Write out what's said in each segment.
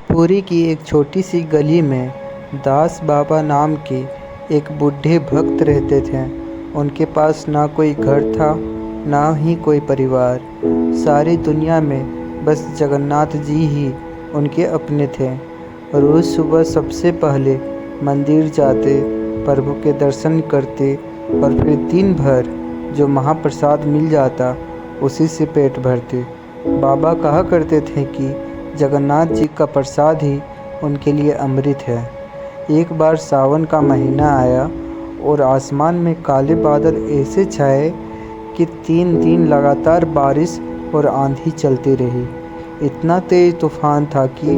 पुरी की एक छोटी सी गली में दास बाबा नाम के एक बूढ़े भक्त रहते थे। उनके पास ना कोई घर था, ना ही कोई परिवार। सारी दुनिया में बस जगन्नाथ जी ही उनके अपने थे। रोज़ सुबह सबसे पहले मंदिर जाते, प्रभु के दर्शन करते और फिर दिन भर जो महाप्रसाद मिल जाता उसी से पेट भरते। बाबा कहा करते थे कि जगन्नाथ जी का प्रसाद ही उनके लिए अमृत है। एक बार सावन का महीना आया और आसमान में काले बादल ऐसे छाए कि 3 दिन लगातार बारिश और आंधी चलती रही। इतना तेज तूफान था कि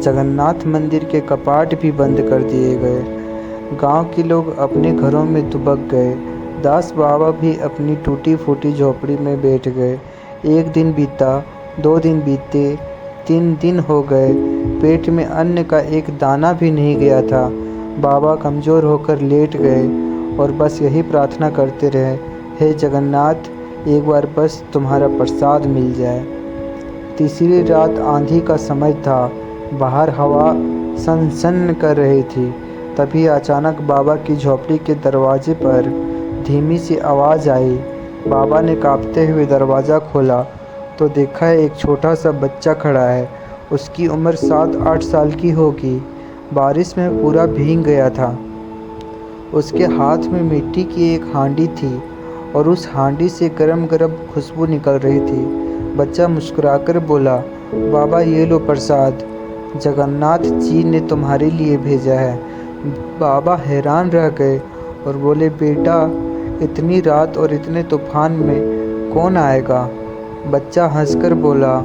जगन्नाथ मंदिर के कपाट भी बंद कर दिए गए। गांव के लोग अपने घरों में दुबक गए। दास बाबा भी अपनी टूटी फूटी झोपड़ी में बैठ गए। 1 दिन बीता, 2 दिन बीते, 3 दिन हो गए। पेट में अन्न का एक दाना भी नहीं गया था। बाबा कमज़ोर होकर लेट गए और बस यही प्रार्थना करते रहे, हे जगन्नाथ, एक बार बस तुम्हारा प्रसाद मिल जाए। तीसरी रात आंधी का समय था। बाहर हवा सनसन कर रही थी। तभी अचानक बाबा की झोपड़ी के दरवाजे पर धीमी सी आवाज़ आई। बाबा ने कांपते हुए दरवाज़ा खोला तो देखा एक छोटा सा बच्चा खड़ा है। उसकी उम्र 7-8 साल की होगी। बारिश में पूरा भीग गया था। उसके हाथ में मिट्टी की एक हांडी थी और उस हांडी से गरम गरम खुशबू निकल रही थी। बच्चा मुस्कुराकर बोला, बाबा ये लो प्रसाद, जगन्नाथ जी ने तुम्हारे लिए भेजा है। बाबा हैरान रह गए और बोले, बेटा, इतनी रात और इतने तूफान में कौन आएगा? बच्चा हंसकर बोला,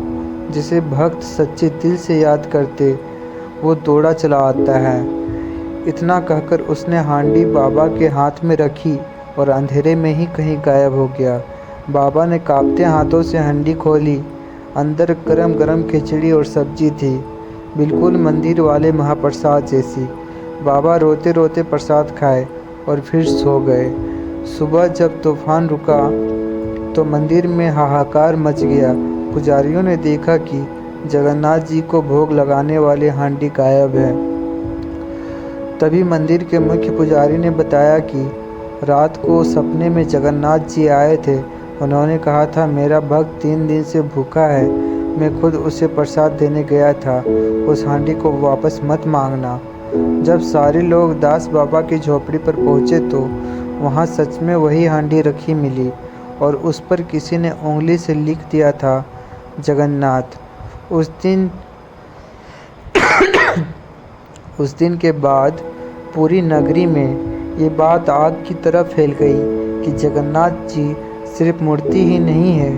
जिसे भक्त सच्चे दिल से याद करते वो दौड़ा चला आता है। इतना कहकर उसने हांडी बाबा के हाथ में रखी और अंधेरे में ही कहीं गायब हो गया। बाबा ने कांपते हाथों से हांडी खोली। अंदर गरम गरम खिचड़ी और सब्जी थी, बिल्कुल मंदिर वाले महाप्रसाद जैसी। बाबा रोते रोते प्रसाद खाए और फिर सो गए। सुबह जब तूफान रुका तो मंदिर में हाहाकार मच गया। पुजारियों ने देखा कि जगन्नाथ जी को भोग लगाने वाली हांडी गायब है। तभी मंदिर के मुख्य पुजारी ने बताया कि रात को सपने में जगन्नाथ जी आए थे। उन्होंने कहा था, मेरा भक्त 3 दिन से भूखा है, मैं खुद उसे प्रसाद देने गया था, उस हांडी को वापस मत मांगना। जब सारे लोग दास बाबा की झोपड़ी पर पहुँचे तो वहाँ सच में वही हांडी रखी मिली और उस पर किसी ने उंगली से लिख दिया था, जगन्नाथ। उस दिन के बाद पूरी नगरी में ये बात आग की तरह फैल गई कि जगन्नाथ जी सिर्फ मूर्ति ही नहीं है,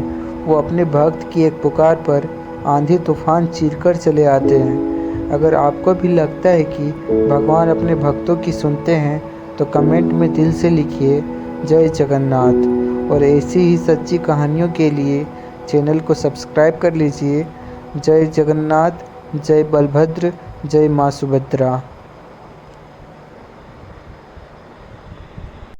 वो अपने भक्त की एक पुकार पर आंधी तूफान चीरकर चले आते हैं। अगर आपको भी लगता है कि भगवान अपने भक्तों की सुनते हैं तो कमेंट में दिल से लिखिए, जय जगन्नाथ। और ऐसी ही सच्ची कहानियों के लिए चैनल को सब्सक्राइब कर लीजिए। जय जगन्नाथ, जय बलभद्र, जय माँ सुभद्रा।